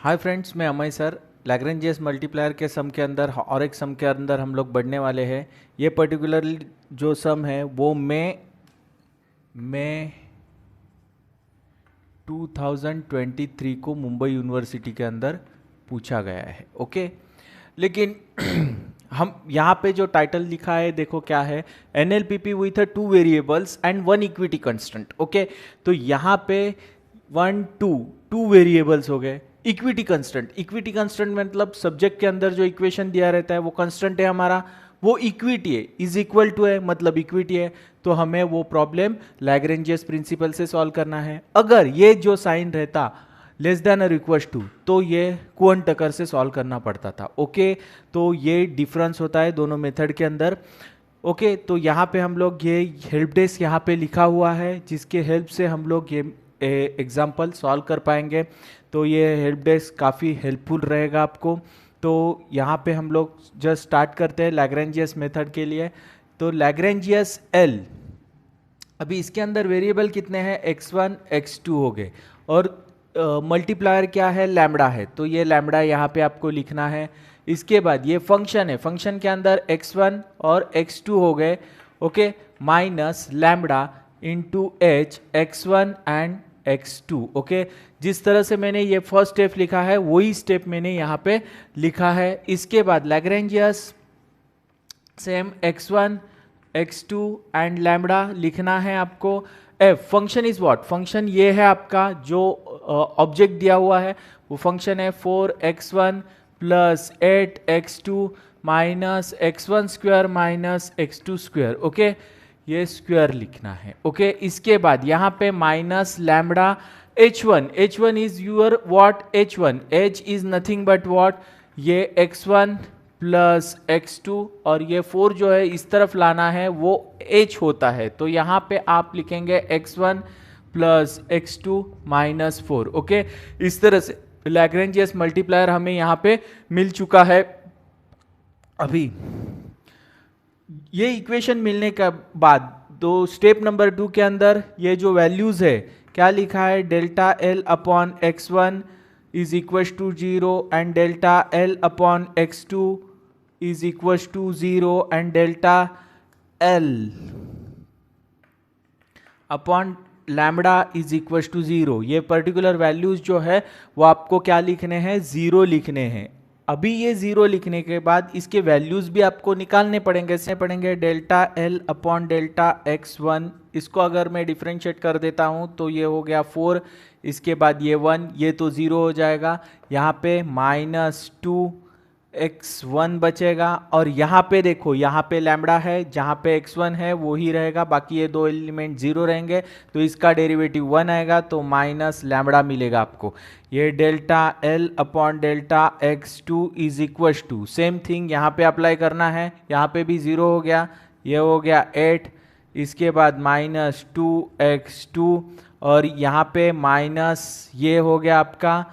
Hi friends, मैं Amay sir. लैग्रेंजियस multiplier के सम के अंदर और एक सम के अंदर हम लोग बढ़ने वाले हैं। ये पर्टिकुलरली जो सम है वो मई 2023 को मुंबई यूनिवर्सिटी के अंदर पूछा गया है। ओके, लेकिन हम यहाँ पे जो टाइटल लिखा है देखो क्या है, NLPP with two variables and one equity constant. Okay, तो यहाँ पे टू वेरिएबल्स हो गए। इक्विटी कंस्टेंट मतलब सब्जेक्ट के अंदर जो इक्वेशन दिया रहता है वो कंस्टेंट है हमारा, वो इक्विटी है, इज इक्वल टू है मतलब इक्विटी है। तो हमें वो प्रॉब्लम लैग्रेंजियस प्रिंसिपल से सॉल्व करना है। अगर ये जो साइन रहता लेस देन और इक्वल टू तो ये कुअन टकर से सॉल्व करना पड़ता था। ओके, तो ये डिफरेंस होता है दोनों मेथड के अंदर। ओके, तो यहाँ पे हम लोग ये हेल्प डेस्क यहाँ पे लिखा हुआ है जिसके हेल्प से हम लोग ये एग्जाम्पल सॉल्व कर पाएंगे। तो ये हेल्प डेस्क काफ़ी हेल्पफुल रहेगा आपको। तो यहाँ पे हम लोग जस्ट स्टार्ट करते हैं लैग्रेंजियस मेथड के लिए। तो लैग्रेंजियस एल, अभी इसके अंदर वेरिएबल कितने हैं, x1 x2 हो गए और मल्टीप्लायर क्या है, लैम्बडा है। तो ये लैम्बडा यहाँ पे आपको लिखना है। इसके बाद ये फंक्शन है, फंक्शन के अंदर x1 और x2 हो गए। Okay, minus lambda into H x1 and x2। Okay, जिस तरह से मैंने ये फर्स्ट स्टेप लिखा है वही स्टेप मैंने यहाँ पे लिखा है। इसके बाद लैग्रेंजियस same x1 x2 and lambda लिखना है आपको। F function is what, function ये है आपका जो ऑब्जेक्ट दिया हुआ है वो फंक्शन है 4x1 plus 8x2 minus x1 square minus x2 square. Okay, ये स्क्वायर लिखना है। ओके, इसके बाद यहाँ पे minus lambda h1 is your what, h is nothing but what, ये x1 प्लस x2 और ये 4 जो है इस तरफ लाना है वो h होता है। तो यहाँ पे आप लिखेंगे x1 plus x2 minus 4। Okay, इस तरह से लैग्रेंजियस मल्टीप्लायर हमें यहाँ पे मिल चुका है। अभी ये इक्वेशन मिलने के बाद तो स्टेप नंबर 2 के अंदर ये जो वैल्यूज है क्या लिखा है, delta L upon x1 is equal to 0 and delta L upon x2 is equal to 0 and delta L upon lambda is equal to 0। ये पर्टिकुलर वैल्यूज जो है वो आपको क्या लिखने हैं, 0 लिखने हैं। अभी ये 0 लिखने के बाद इसके वैल्यूज भी आपको निकालने पड़ेंगे। इसमें पड़ेंगे delta L upon delta x1, इसको अगर मैं डिफ्रेंशिएट कर देता हूँ तो ये हो गया 4, इसके बाद ये 1, ये तो 0 हो जाएगा। यहाँ पे माइनस 2x1 बचेगा और यहाँ पे देखो यहाँ पे लैम्बडा है, जहाँ पे x1 है वो ही रहेगा, बाकी ये दो एलिमेंट 0 रहेंगे तो इसका डेरिवेटिव 1 आएगा तो माइनस लैम्बडा मिलेगा आपको। ये delta L upon delta x2 is equal to same thing यहाँ पे अप्लाई करना है। यहाँ पे भी 0 हो गया, ये हो गया 8, इसके बाद माइनस 2x2 और यहाँ पे माइनस ये हो गया आपका,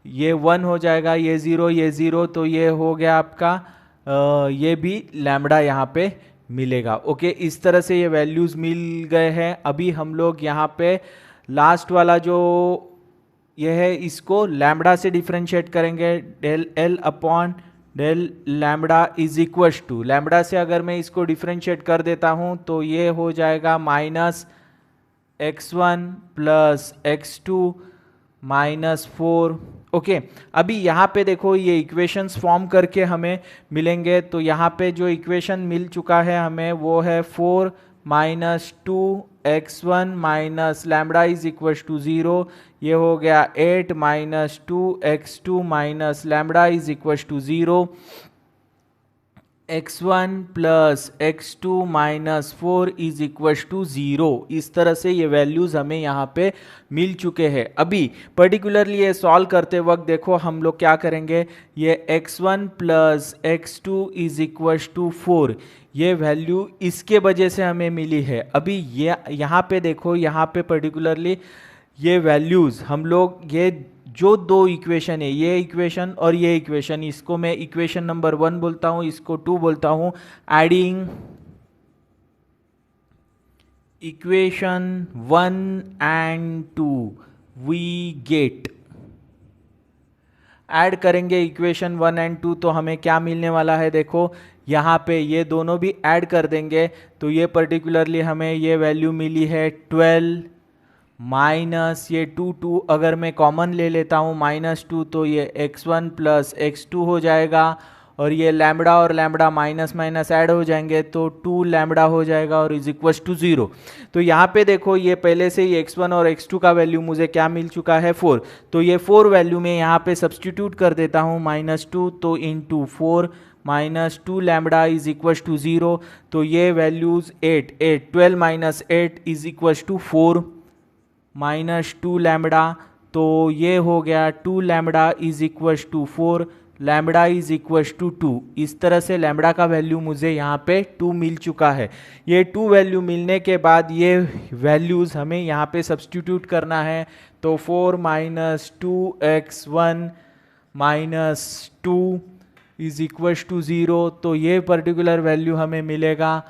ये 1 हो जाएगा, ये 0 तो ये हो गया आपका ये भी लैम्बडा यहाँ पे मिलेगा। ओके, इस तरह से ये वैल्यूज मिल गए हैं। अभी हम लोग यहाँ पे लास्ट वाला जो ये है इसको लैम्बडा से डिफरेंशिएट करेंगे। Del L upon del lambda is equal to, lambda से अगर मैं इसको डिफरेंशिएट कर देता हूँ तो ये हो जाएगा minus x1 plus x2 minus 4। Okay, अभी यहाँ पे देखो ये इक्वेशंस फॉर्म करके हमें मिलेंगे। तो यहाँ पे जो इक्वेशन मिल चुका है हमें वो है 4 minus 2x1 minus lambda is equal to 0, ये हो गया 8 minus 2x2 minus lambda is equal to 0, x1 plus x2 minus 4 is equal to 0। इस तरह से ये वैल्यूज हमें यहाँ पे मिल चुके हैं। अभी पर्टिकुलरली ये सॉल्व करते वक्त देखो हम लोग क्या करेंगे, ये x1 plus x2 is equal to 4, ये वैल्यू इसके वजह से हमें मिली है। अभी ये यहाँ पे देखो, यहाँ पे पर्टिकुलरली ये वैल्यूज हम लोग ये जो दो इक्वेशन है, ये इक्वेशन और ये इक्वेशन, इसको मैं इक्वेशन नंबर 1 बोलता हूं, इसको 2 बोलता हूं। Adding equation 1 and 2 we get, add करेंगे इक्वेशन 1 एंड 2 तो हमें क्या मिलने वाला है, देखो यहाँ पे ये दोनों भी ऐड कर देंगे तो ये पर्टिकुलरली हमें ये वैल्यू मिली है 12 माइनस ये 2 अगर मैं कॉमन ले लेता हूँ -2 तो ये x1 प्लस x2 हो जाएगा और ये लैम्बडा और लैम्बडा माइनस माइनस ऐड हो जाएंगे तो 2 लैम्बडा हो जाएगा और इज इक्वल टू 0। तो यहाँ पे देखो ये पहले से ही x1 और x2 का वैल्यू मुझे क्या मिल चुका है 4, तो ये 4 वैल्यू में यहाँ पे सब्सटीट्यूट कर देता हूँ -2 तो into 4 -2 lambda is equal to 0 तो ये values 12 minus 8 is equal to 4 -2 lambda तो ये हो गया 2 lambda is equal to 4 lambda is equal to 2। इस तरह से लैम्बडा का वैल्यू मुझे यहाँ पे 2 मिल चुका है। ये 2 वैल्यू मिलने के बाद ये वैल्यूज़ हमें यहाँ पे सब्सटीट्यूट करना है तो 4 - 2x1 - 2 इज इक्वल टू 0 तो ये पर्टिकुलर वैल्यू हमें मिलेगा,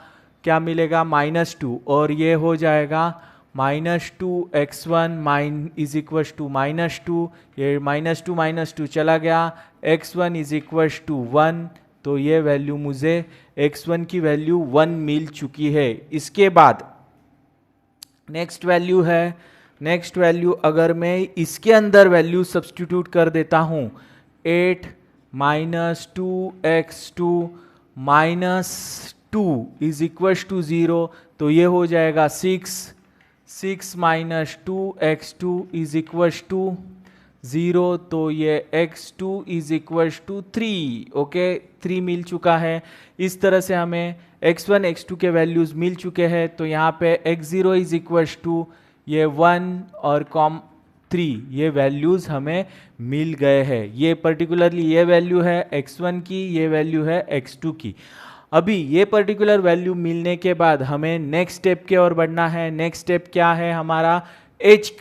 क्या मिलेगा -2 और ये हो जाएगा -2x1 इज इक्वल टू -2 ये -2 चला गया x1 इज इक्वल टू 1 तो ये वैल्यू मुझे x1 की वैल्यू 1 मिल चुकी है। इसके बाद नेक्स्ट वैल्यू है, नेक्स्ट वैल्यू अगर मैं इसके अंदर वैल्यू सब्सटीट्यूट कर देता हूँ 8 - 2x2 - 2 इज इक्वल टू 0 तो ये हो जाएगा 6 - 2x2 इज इक्वल टू 0 तो ये x2 is equal to 3। Okay 3 मिल चुका है। इस तरह से हमें x1 x2 के वैल्यूज़ मिल चुके हैं तो यहाँ पे x0 इज इक्वल टू ये 1 और 3 ये वैल्यूज़ हमें मिल गए हैं। ये पर्टिकुलरली ये वैल्यू है x1 की, ये वैल्यू है x2 की। अभी ये पर्टिकुलर वैल्यू मिलने के बाद हमें नेक्स्ट स्टेप की ओर बढ़ना है। नेक्स्ट स्टेप क्या है हमारा h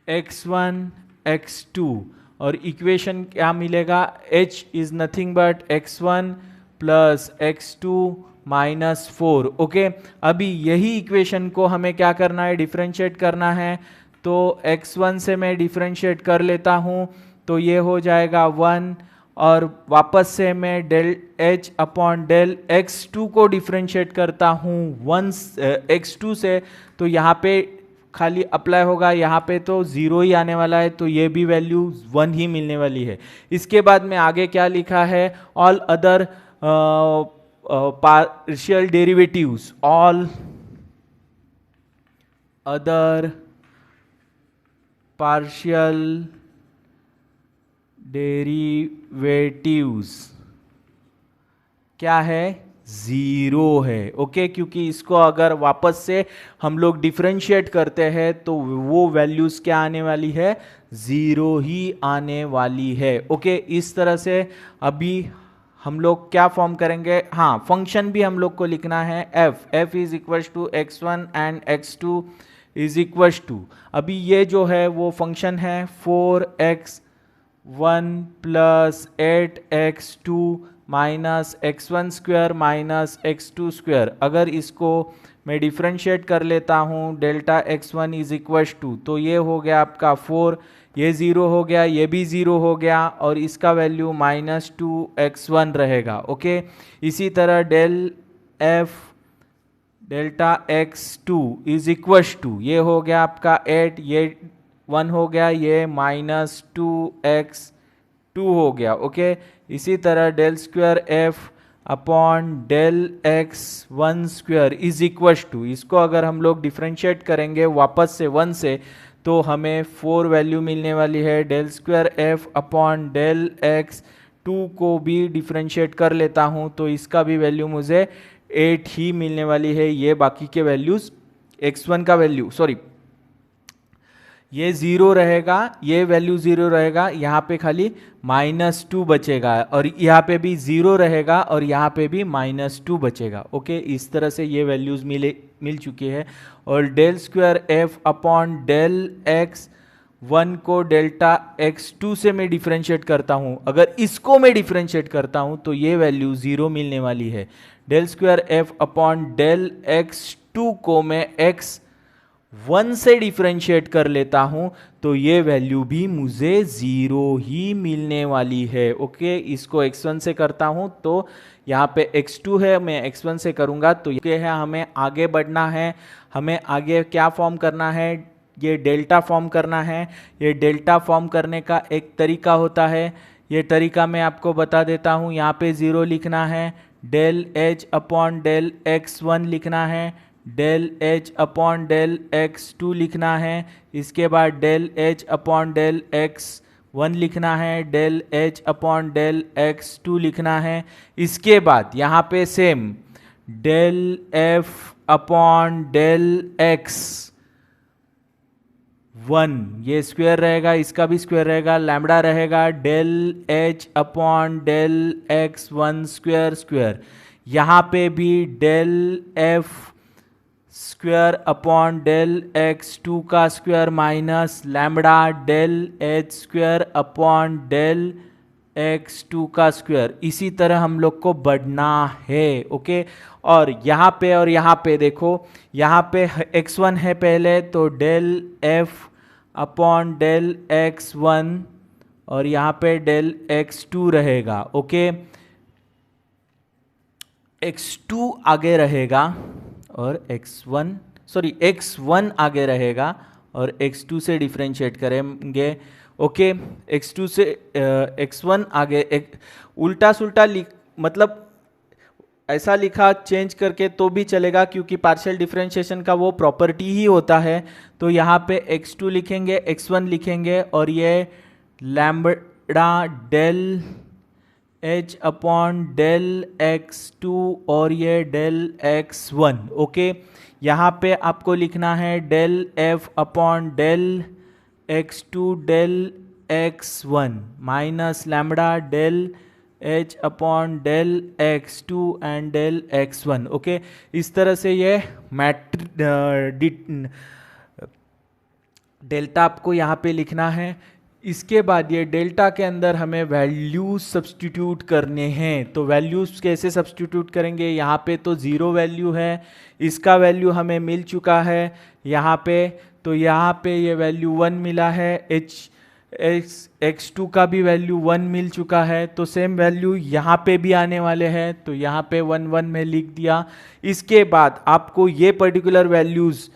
x1 x2 और इक्वेशन क्या मिलेगा h is nothing but x1 plus x2 -4। Okay अभी यही इक्वेशन को हमें क्या करना है, डिफरेंशिएट करना है तो x1 से मैं डिफरेंशिएट कर लेता हूँ तो ये हो जाएगा 1 और वापस से मैं del h upon del x2 को डिफरेंशिएट करता हूँ 1 x2 से तो यहाँ पे खाली अप्लाई होगा, यहाँ पे तो 0 ही आने वाला है तो ये भी वैल्यू 1 ही मिलने वाली है। इसके बाद में आगे क्या लिखा है, all other partial derivatives, all other partial derivatives क्या है 0 है। ओके क्योंकि इसको अगर वापस से हम लोग डिफरेंशिएट करते हैं तो वो वैल्यूज क्या आने वाली है 0 ही आने वाली है। ओके इस तरह से अभी हम लोग क्या फॉर्म करेंगे, हाँ फंक्शन भी हम लोग को लिखना है f is equal to x1 and x2 is equal to, अभी ये जो है वो फंक्शन है 4x1 plus 8x2 minus x1 square minus x2 square. अगर इसको मैं डिफरेंशिएट कर लेता हूँ delta x1 is equal to तो ये हो गया आपका 4, ये 0 हो गया, ये भी 0 हो गया और इसका वैल्यू -2x1 रहेगा। ओके इसी तरह del f delta x2 is equal to ये हो गया आपका 8, ये 1 हो गया, ये -2x2 हो गया। ओके इसी तरह del square f upon del x1 square is equal to, इसको अगर हम लोग डिफरेंशिएट करेंगे वापस से 1 से तो हमें 4 वैल्यू मिलने वाली है। Del square f upon del x2 को भी डिफरेंशिएट कर लेता हूँ तो इसका भी वैल्यू मुझे 8 ही मिलने वाली है। ये बाकी के वैल्यूज x1 का वैल्यू सॉरी ये 0 रहेगा, ये वैल्यू 0 रहेगा, यहाँ पे खाली -2 बचेगा और यहाँ पे भी 0 रहेगा और यहाँ पे भी -2 बचेगा। ओके इस तरह से ये वैल्यूज मिल चुकी है। और del square f upon del x1 को डेल्टा x2 से मैं डिफरेंशिएट करता हूँ, अगर इसको मैं डिफरेंशिएट करता हूँ तो ये वैल्यू 0 मिलने वाली है। Del square f upon del x2 को मैं x 1 से डिफरेंशिएट कर लेता हूं तो ये वैल्यू भी मुझे 0 ही मिलने वाली है। ओके, इसको x1 से करता हूं तो यहाँ पे x2 है, मैं x1 से करूंगा तो ये है। हमें आगे बढ़ना है, हमें आगे क्या फॉर्म करना है, ये डेल्टा फॉर्म करना है। ये डेल्टा फॉर्म करने का एक तरीका होता है, ये तरीका मैं आपको बता देता हूँ। यहाँ पे 0 लिखना है, del H upon del x1 लिखना है, del H upon del x2 लिखना है, इसके बाद del H upon del x1 लिखना है, del H upon del x2 लिखना है। इसके बाद यहाँ पे same del f upon del x1, ये स्क्वायर रहेगा, इसका भी स्क्वायर रहेगा, लैम्बडा रहेगा, del H upon del x1 square square. यहाँ पे भी del f square upon del x2 का square minus lambda del h square upon del x2 का स्क्वायर। इसी तरह हम लोग को बढ़ना है। ओके, और यहाँ पे देखो, यहाँ पे x1 है पहले तो del f upon del x1 और यहाँ पे डेल x2 रहेगा। ओके, x2 आगे रहेगा और x1 आगे रहेगा और x2 से डिफरेंशिएट करेंगे। ओके, x2 से x1 आगे, उल्टा सुल्टा मतलब ऐसा लिखा चेंज करके तो भी चलेगा क्योंकि पार्शियल डिफरेंशिएशन का वो प्रॉपर्टी ही होता है। तो यहाँ पे x2 लिखेंगे, x1 लिखेंगे और ये lambda del h upon del x2 और ये डेल x1। ओके, यहाँ पे आपको लिखना है del f upon del x2 del x1 minus lambda del h upon del x2 and del x1। Okay, इस तरह से ये डेल्टा आपको यहाँ पे लिखना है। इसके बाद ये डेल्टा के अंदर हमें वैल्यूज सब्सटीट्यूट करने हैं। तो वैल्यूज कैसे सब्सटीट्यूट करेंगे, यहाँ पे तो 0 वैल्यू है, इसका वैल्यू हमें मिल चुका है यहाँ पे, तो यहाँ पे ये वैल्यू 1 मिला है, x2 का भी वैल्यू 1 मिल चुका है, तो सेम वैल्यू यहाँ पे भी आने वाले हैं, तो यहाँ पे 1 1 में लिख दिया। इसके बाद आपको ये पर्टिकुलर वैल्यूज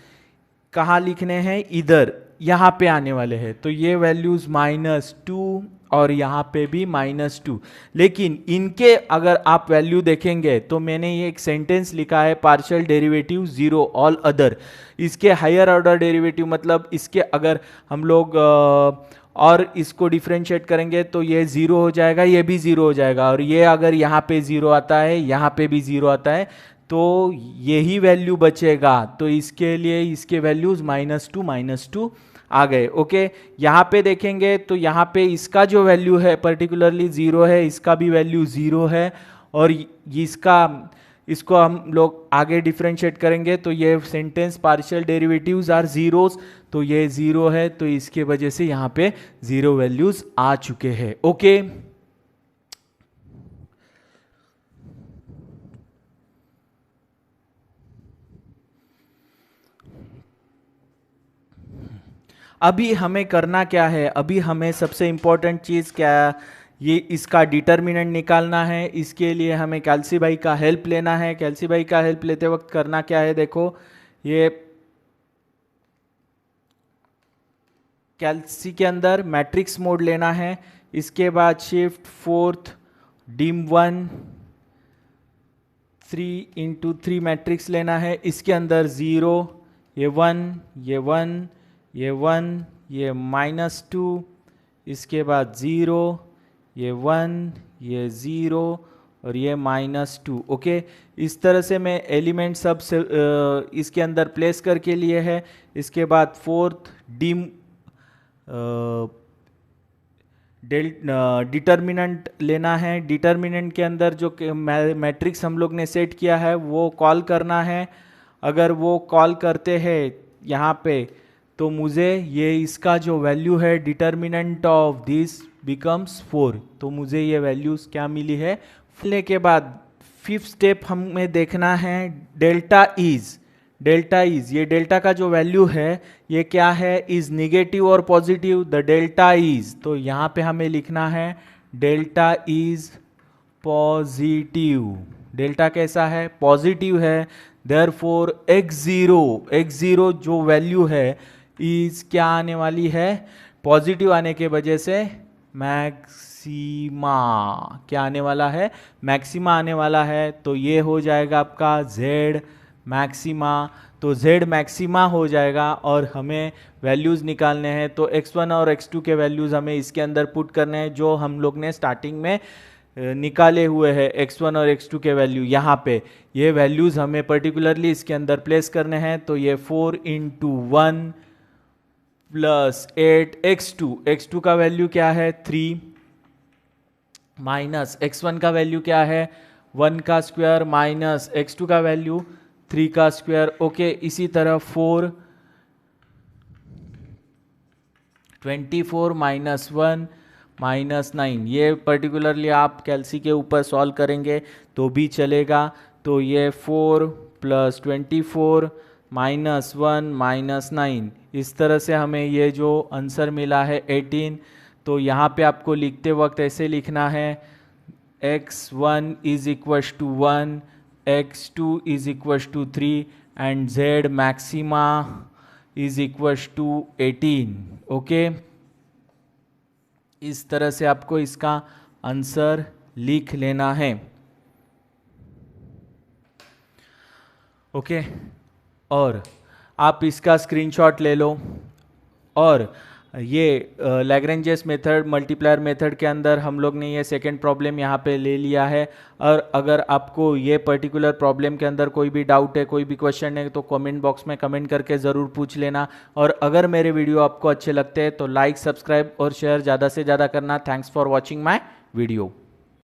कहाँ लिखने हैं, इधर यहाँ पे आने वाले हैं, तो ये वैल्यूज -2 और यहाँ पे भी -2। लेकिन इनके अगर आप वैल्यू देखेंगे तो मैंने ये एक सेंटेंस लिखा है, पार्शियल डेरिवेटिव 0 ऑल अदर। इसके हायर ऑर्डर डेरिवेटिव मतलब इसके अगर हम लोग और इसको डिफरेंशिएट करेंगे तो ये 0 हो जाएगा, ये भी 0 हो जाएगा, और ये अगर यहाँ पे 0 आता है, यहाँ पे भी 0 आता है, तो यही वैल्यू बचेगा। तो इसके लिए इसके वैल्यूज -2 आ गए। ओके, यहाँ पे देखेंगे तो यहाँ पे इसका जो वैल्यू है पर्टिकुलरली 0 है, इसका भी वैल्यू 0 है, और इसको हम लोग आगे डिफरेंशिएट करेंगे तो ये sentence partial derivatives are zeros, तो ये 0 है, तो इसके वजह से यहाँ पे 0 वैल्यूज आ चुके हैं। ओके, अभी हमें करना क्या है, अभी हमें सबसे इंपॉर्टेंट चीज़ क्या है, ये इसका डिटर्मिनेंट निकालना है। इसके लिए हमें कैल्सी भाई का हेल्प लेना है। कैल्सी भाई का हेल्प लेते वक्त करना क्या है, देखो ये कैल्सी के अंदर मैट्रिक्स मोड लेना है, इसके बाद शिफ्ट 4th डिम 1 3 × 3 मैट्रिक्स लेना है। इसके अंदर 0, ये 1, ये 1, ये 1, ये -2, इसके बाद 0, ये 1, ये 0 और ये -2। ओके, इस तरह से मैं एलिमेंट सब से इसके अंदर प्लेस करके लिए है। इसके बाद 4th डिम डिटर्मिनेंट लेना है। डिटर्मिनेंट के अंदर जो मैट्रिक्स हम लोग ने सेट किया है वो कॉल करना है। अगर वो कॉल करते हैं यहाँ पे तो मुझे ये इसका जो वैल्यू है डिटर्मिनेंट ऑफ दिस बिकम्स 4, तो मुझे ये वैल्यूज क्या मिली है। मिलने के बाद 5th स्टेप हमें देखना है डेल्टा इज डेल्टा इज, ये डेल्टा का जो वैल्यू है ये क्या है, इज निगेटिव और पॉजिटिव, द डेल्टा इज, तो यहाँ पे हमें लिखना है डेल्टा इज पॉजिटिव, डेल्टा कैसा है, पॉजिटिव है, देयरफॉर x0 जो वैल्यू है इज क्या आने वाली है, पॉजिटिव आने के वजह से मैक्सिमा, क्या आने वाला है, मैक्सिमा आने वाला है, तो ये हो जाएगा आपका z मैक्सिमा, तो z मैक्सिमा हो जाएगा और हमें वैल्यूज़ निकालने हैं, तो x1 और x2 के वैल्यूज़ हमें इसके अंदर पुट करने हैं जो हम लोग ने स्टार्टिंग में निकाले हुए हैं, x1 और x2 के वैल्यू, यहाँ पे ये वैल्यूज़ हमें पर्टिकुलरली इसके अंदर प्लेस करने हैं, तो ये 4 × 1 प्लस 8 x2 का वैल्यू क्या है 3 माइनस x1 का वैल्यू क्या है 1 का स्क्वायर माइनस x2 का वैल्यू 3 का स्क्वायर, ओके। इसी तरह 24 माइनस 1 माइनस 9, ये पर्टिकुलरली आप कैलसी के ऊपर सॉल्व करेंगे तो भी चलेगा, तो ये 4 प्लस 24 माइनस 1 माइनस 9, इस तरह से हमें ये जो आंसर मिला है 18, तो यहाँ पे आपको लिखते वक्त ऐसे लिखना है x1 is equal to 1, x2 is equal to 3 and z maxima is equal to 18, okay. इस तरह से आपको इसका आंसर लिख लेना है, ओके। और आप इसका स्क्रीनशॉट ले लो, और ये लैग्रेंजेस मेथड मल्टीप्लायर मेथड के अंदर हम लोग ने ये सेकंड प्रॉब्लम यहाँ पे ले लिया है, और अगर आपको ये पर्टिकुलर प्रॉब्लम के अंदर कोई भी डाउट है, कोई भी क्वेश्चन है, तो कमेंट बॉक्स में कमेंट करके ज़रूर पूछ लेना, और अगर मेरे वीडियो आपको अच्छे लगते हैं तो लाइक, सब्सक्राइब और शेयर ज़्यादा से ज़्यादा करना। Thanks for watching my video.